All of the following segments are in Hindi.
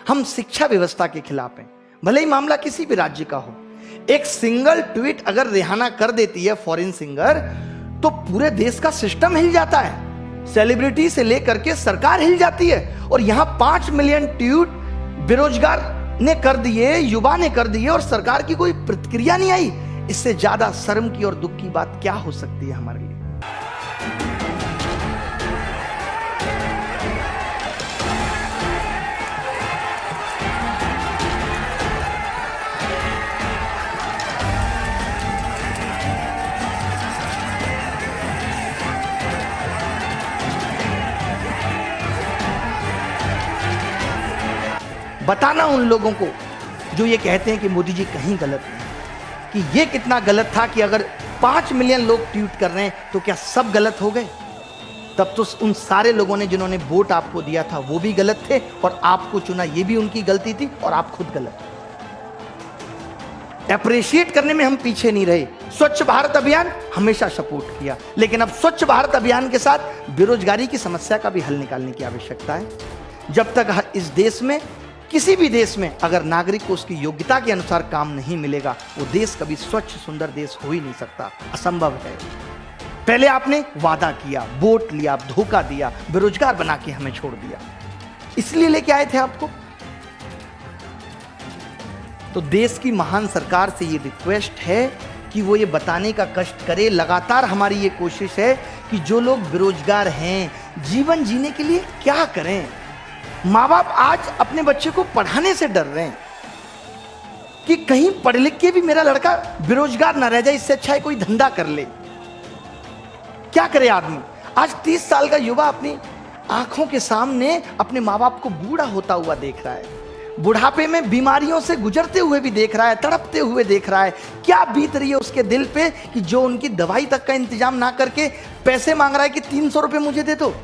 हम शिक्षा व्यवस्था के खिलाफ हैं, भले ही मामला किसी भी राज्य का हो। एक सिंगल ट्वीट अगर रिहाना कर देती है फॉरेन सिंगर, तो पूरे देश का सिस्टम हिल जाता है, सेलिब्रिटी से लेकर के सरकार हिल जाती है। और यहां 5 मिलियन ट्वीट बेरोजगार ने कर दिए, युवा ने कर दिए, और सरकार की कोई प्रतिक्रिया नहीं आई। इससे ज्यादा शर्म की और दुख की बात क्या हो सकती है हमारे लिए। बताना उन लोगों को जो ये कहते हैं कि मोदी जी कहीं गलत नहीं, कि ये कितना गलत था कि अगर 5 मिलियन लोग ट्वीट कर रहे हैं तो क्या सब गलत हो गए? तब तो उन सारे लोगों ने जिन्होंने वोट आपको दिया था वो भी गलत थे, और आपको चुना ये भी उनकी गलती थी, और आप खुद गलत थे। अप्रिशिएट करने में हम पीछे नहीं रहे। स्वच्छ भारत अभियान हमेशा सपोर्ट किया, लेकिन अब स्वच्छ भारत अभियान के साथ बेरोजगारी की समस्या का भी हल निकालने की आवश्यकता है। जब तक इस देश में, किसी भी देश में, अगर नागरिक को उसकी योग्यता के अनुसार काम नहीं मिलेगा, वो देश कभी स्वच्छ सुंदर देश हो ही नहीं सकता, असंभव है। पहले आपने वादा किया, वोट लिया, धोखा दिया, बेरोजगार बना के हमें छोड़ दिया, इसलिए लेके आए थे आपको। तो देश की महान सरकार से ये रिक्वेस्ट है कि वो ये बताने का कष्ट करे, लगातार हमारी ये कोशिश है कि जो लोग बेरोजगार हैं, जीवन जीने के लिए क्या करें। माँ बाप आज अपने बच्चे को पढ़ाने से डर रहे हैं कि कहीं पढ़ लिख के भी मेरा लड़का बेरोजगार ना रह जाए, इससे अच्छा है कोई धंधा कर ले। क्या करे आदमी? आज 30 साल का युवा अपनी आंखों के सामने अपने माँ बाप को बूढ़ा होता हुआ देख रहा है, बुढ़ापे में बीमारियों से गुजरते हुए भी देख रहा है, तड़पते हुए देख रहा है। क्या बीत रही है उसके दिल पे कि जो उनकी दवाई तक का इंतजाम ना करके पैसे मांग रहा है कि 300 रुपए मुझे दे दो।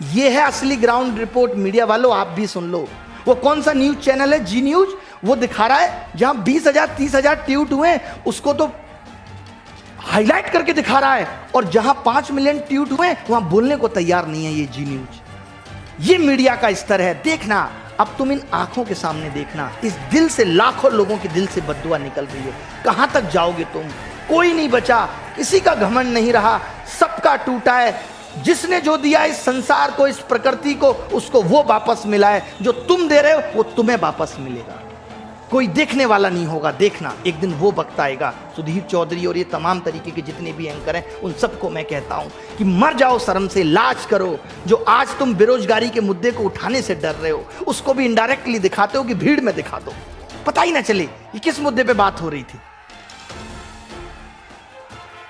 ये है असली ग्राउंड रिपोर्ट। मीडिया वालों आप भी सुन लो। वो कौन सा न्यूज चैनल है, जी न्यूज, वो दिखा रहा है जहां 20,000 30,000 ट्वीट हुए उसको तो हाईलाइट करके दिखा रहा है, और जहां 5 मिलियन ट्वीट हुए वहां बोलने को तैयार नहीं है ये जी न्यूज। ये मीडिया का स्तर है। देखना, अब तुम इन आंखों के सामने देखना, इस दिल से लाखों लोगों के दिल से बद्दुआ निकल रही है। कहां तक जाओगे तुम? कोई नहीं बचा, किसी का घमंड नहीं रहा, सबका टूटा है। जिसने जो दिया इस संसार को, इस प्रकृति को, उसको वो वापस मिला है। जो तुम दे रहे हो वो तुम्हें वापस मिलेगा। कोई देखने वाला नहीं होगा। देखना, एक दिन वो वक्त आएगा। सुधीर चौधरी और ये तमाम तरीके के जितने भी एंकर हैं, उन सबको मैं कहता हूं कि मर जाओ शर्म से, लाज करो। जो आज तुम बेरोजगारी के मुद्दे को उठाने से डर रहे हो, उसको भी इनडायरेक्टली दिखाते हो कि भीड़ में दिखा दो, पता ही ना चले कि किस मुद्दे पे बात हो रही थी।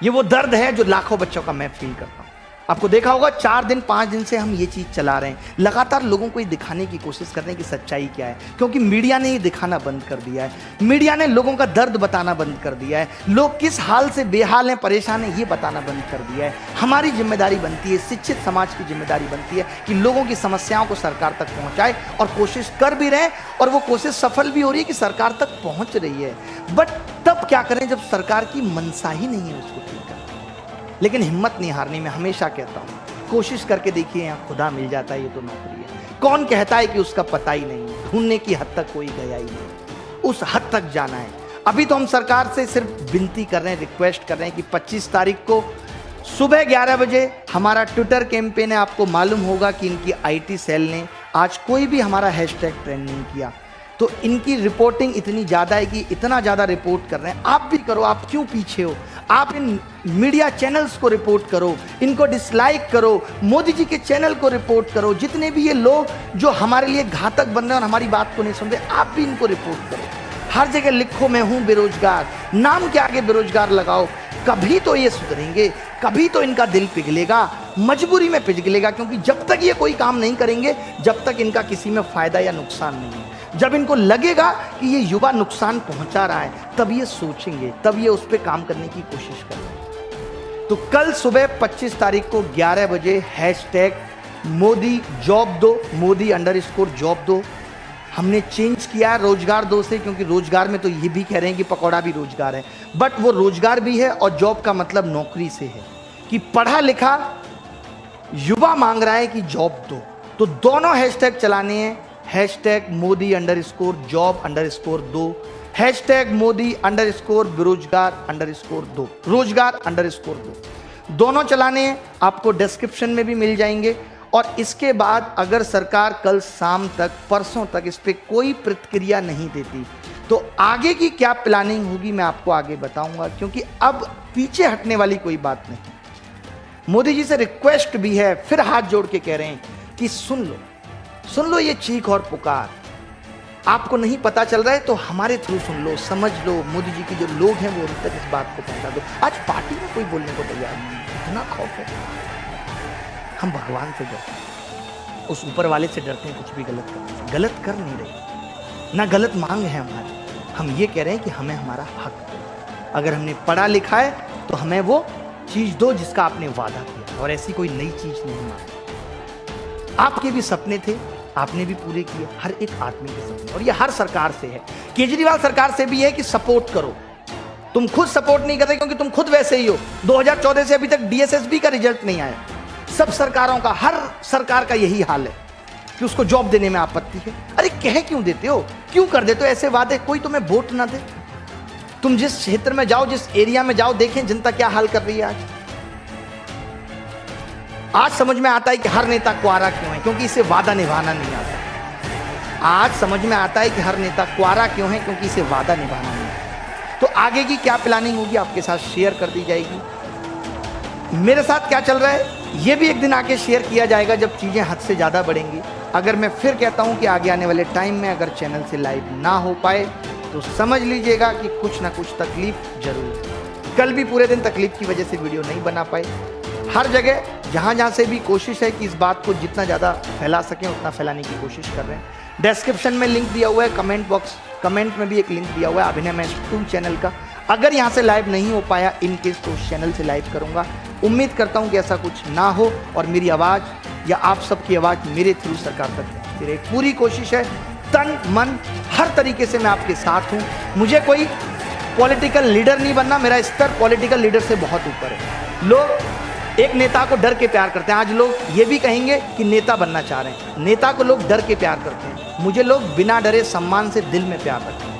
ये वो दर्द है जो लाखों बच्चों का मैं फील करता हूं। आपको देखा होगा 4 दिन 5 दिन से हम ये चीज चला रहे हैं, लगातार लोगों को ये दिखाने की कोशिश कर रहे हैं कि सच्चाई क्या है, क्योंकि मीडिया ने ये दिखाना बंद कर दिया है। मीडिया ने लोगों का दर्द बताना बंद कर दिया है। लोग किस हाल से बेहाल हैं, परेशान हैं, ये बताना बंद कर दिया है। हमारी जिम्मेदारी बनती है, शिक्षित समाज की जिम्मेदारी बनती है कि लोगों की समस्याओं को सरकार तक पहुंचाए, और कोशिश कर भी रहे हैं, और वो कोशिश सफल भी हो रही है कि सरकार तक पहुंच रही है। बट तब क्या करें जब सरकार की मंशा ही नहीं है उसको ठीक करना। लेकिन हिम्मत नहीं हारनी। मैं हमेशा कहता हूं, कोशिश करके देखिए, यहाँ खुदा मिल जाता है, ये तो नौकरी है। कौन कहता है कि उसका पता ही नहीं है? ढूंढने की हद तक कोई गया ही नहीं, उस हद तक जाना है। अभी तो हम सरकार से सिर्फ विनती कर रहे हैं, रिक्वेस्ट कर रहे हैं कि 25 तारीख को सुबह 11 बजे हमारा ट्विटर कैंपेन है। आपको मालूम होगा कि इनकी IT सेल ने आज कोई भी हमारा हैशटैग ट्रेंड नहीं किया, तो इनकी रिपोर्टिंग इतनी ज़्यादा है कि इतना ज़्यादा रिपोर्ट कर रहे हैं। आप भी करो, आप क्यों पीछे हो? आप इन मीडिया चैनल्स को रिपोर्ट करो, इनको डिसलाइक करो, मोदी जी के चैनल को रिपोर्ट करो। जितने भी ये लोग जो हमारे लिए घातक बन रहे हैं और हमारी बात को नहीं सुन रहे, आप भी इनको रिपोर्ट करो। हर जगह लिखो मैं हूं बेरोजगार, नाम के आगे बेरोजगार लगाओ। कभी तो ये सुधरेंगे, कभी तो इनका दिल पिघलेगा, मजबूरी में पिघलेगा, क्योंकि जब तक ये कोई काम नहीं करेंगे, जब तक इनका किसी में फायदा या नुकसान नहीं है। जब इनको लगेगा कि ये युवा नुकसान पहुंचा रहा है, तब ये सोचेंगे, तब ये उस पर काम करने की कोशिश करेंगे। तो कल सुबह 25 तारीख को 11 बजे हैशटैग मोदी जॉब दो, मोदी_जॉब दो हमने चेंज किया है रोजगार दो से, क्योंकि रोजगार में तो ये भी कह रहे हैं कि पकौड़ा भी रोजगार है, बट वो रोजगार भी है और जॉब का मतलब नौकरी से है कि पढ़ा लिखा युवा मांग रहा है कि जॉब दो। तो दोनों हैशटैग चलाने हैं, #Modi_job_2, #Modi_बेरोजगार_2, रोजगार_2। दोनों चलाने हैं, आपको डिस्क्रिप्शन में भी मिल जाएंगे। और इसके बाद अगर सरकार कल शाम तक, परसों तक इस पर कोई प्रतिक्रिया नहीं देती तो आगे की क्या प्लानिंग होगी मैं आपको आगे बताऊंगा, क्योंकि अब पीछे हटने वाली कोई बात नहीं। मोदी जी से रिक्वेस्ट भी है, फिर हाथ जोड़ के कह रहे हैं कि सुन लो ये चीख और पुकार। आपको नहीं पता चल रहा है तो हमारे थ्रू सुन लो, समझ लो। मोदी जी की जो लोग हैं वो उन तक इस बात को पहुंचा दो। आज पार्टी में कोई बोलने को तैयार नहीं, इतना खौफ है। हम भगवान से डरते हैं, उस ऊपर वाले से डरते हैं, कुछ भी गलत कर नहीं रहे, ना गलत मांग है हमारी। हम ये कह रहे हैं कि हमें हमारा हक दो। अगर हमने पढ़ा लिखा है तो हमें वो चीज दो जिसका आपने वादा किया, और ऐसी कोई नई चीज नहीं मांगी। आपके भी सपने थे, आपने भी पूरे किए, हर एक आदमी के सपने। और ये हर सरकार से है, केजरीवाल सरकार से भी है कि सपोर्ट करो। तुम खुद सपोर्ट नहीं करते क्योंकि तुम खुद वैसे ही हो। 2014 से अभी तक DSSB का रिजल्ट नहीं आया। सब सरकारों का, हर सरकार का यही हाल है कि उसको जॉब देने में आपत्ति है। अरे कह क्यों देते हो, क्यों कर देते हो ऐसे वादे? कोई तुम्हें वोट ना दे। तुम जिस क्षेत्र में जाओ, जिस एरिया में जाओ, देखें जनता क्या हाल कर रही है आज समझ में आता है कि हर नेता क्वारा क्यों है, क्योंकि इसे वादा निभाना नहीं आता। आज समझ में आता है कि हर नेता क्वारा क्यों है, क्योंकि इसे वादा निभाना नहीं आता। तो आगे की क्या प्लानिंग होगी आपके साथ शेयर कर दी जाएगी। मेरे साथ क्या चल रहा है ये भी एक दिन आके शेयर किया जाएगा जब चीजें हद से ज्यादा बढ़ेंगी। अगर मैं फिर कहता हूं कि आगे आने वाले टाइम में अगर चैनल से लाइव ना हो पाए तो समझ लीजिएगा कि कुछ ना कुछ तकलीफ जरूर है। कल भी पूरे दिन तकलीफ की वजह से वीडियो नहीं बना पाए। हर जगह जहां से भी कोशिश है कि इस बात को जितना ज़्यादा फैला सकें उतना फैलाने की कोशिश कर रहे हैं। डिस्क्रिप्शन में लिंक दिया हुआ है, कमेंट में भी एक लिंक दिया हुआ है अभिनय मैच 2 चैनल का। अगर यहाँ से लाइव नहीं हो पाया इन केस तो उस चैनल से लाइव करूँगा। उम्मीद करता हूँ कि ऐसा कुछ ना हो और मेरी आवाज़ या आप सबकी आवाज़ मेरे थ्रू सरकार तक पहुँचती रहे। पूरी कोशिश है, तन मन हर तरीके से मैं आपके साथ हूँ। मुझे कोई पॉलिटिकल लीडर नहीं बनना, मेरा स्तर पॉलिटिकल लीडर से बहुत ऊपर है। लोग एक नेता को डर के प्यार करते हैं। आज लोग ये भी कहेंगे कि नेता बनना चाह रहे हैं। नेता को लोग डर के प्यार करते हैं, मुझे लोग बिना डरे सम्मान से दिल में प्यार रखते हैं।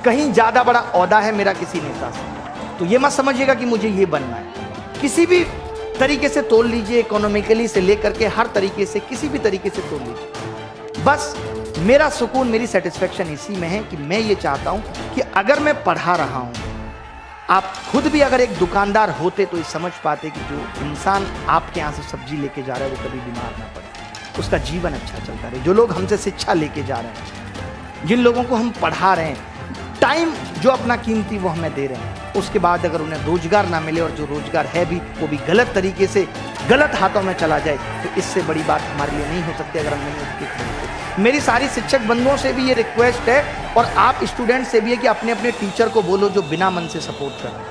कहीं ज़्यादा बड़ा औहदा है मेरा किसी नेता से, तो ये मत समझिएगा कि मुझे ये बनना है। किसी भी तरीके से तोल लीजिए, इकोनॉमिकली से लेकर के हर तरीके से, किसी भी तरीके से तोल लीजिए। बस मेरा सुकून, मेरी सेटिस्फेक्शन इसी में है कि मैं ये चाहता हूँ कि अगर मैं पढ़ा रहा हूँ, आप खुद भी अगर एक दुकानदार होते तो ये समझ पाते कि जो इंसान आपके यहाँ से सब्जी लेके जा रहा है वो कभी बीमार ना पड़े, उसका जीवन अच्छा चलता रहे। जो लोग हमसे शिक्षा लेके जा रहे हैं, जिन लोगों को हम पढ़ा रहे हैं, टाइम जो अपना कीमती वो हमें दे रहे हैं, उसके बाद अगर उन्हें रोजगार ना मिले और जो रोजगार है भी वो भी गलत तरीके से गलत हाथों में चला जाए, तो इससे बड़ी बात हमारे लिए नहीं हो सकती अगर हम नहीं उसके खरीदते। मेरी सारी शिक्षक बंधुओं से भी ये रिक्वेस्ट है और आप स्टूडेंट से भी है कि अपने अपने टीचर को बोलो जो बिना मन से सपोर्ट कर रहे हैं।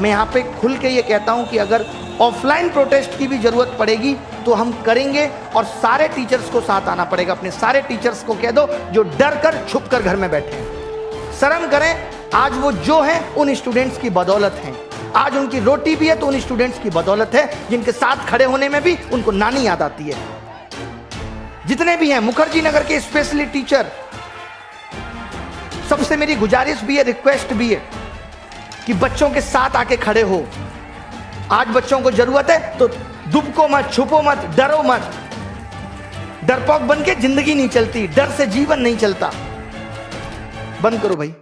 मैं यहाँ पे खुल के ये कहता हूँ कि अगर ऑफलाइन प्रोटेस्ट की भी जरूरत पड़ेगी तो हम करेंगे और सारे टीचर्स को साथ आना पड़ेगा। अपने सारे टीचर्स को कह दो जो डर कर छुप कर घर में बैठे हैं, शर्म करें। आज वो जो हैं उन स्टूडेंट्स की बदौलत हैं। आज उनकी रोटी भी है तो उन स्टूडेंट्स की बदौलत है जिनके साथ खड़े होने में भी उनको नानी याद आती है। जितने भी हैं मुखर्जी नगर के स्पेशली टीचर, सबसे मेरी गुजारिश भी है, रिक्वेस्ट भी है कि बच्चों के साथ आके खड़े हो। आज बच्चों को जरूरत है तो दुबको मत, छुपो मत, डरो मत। डरपोक बन के जिंदगी नहीं चलती, डर से जीवन नहीं चलता। बंद करो भाई।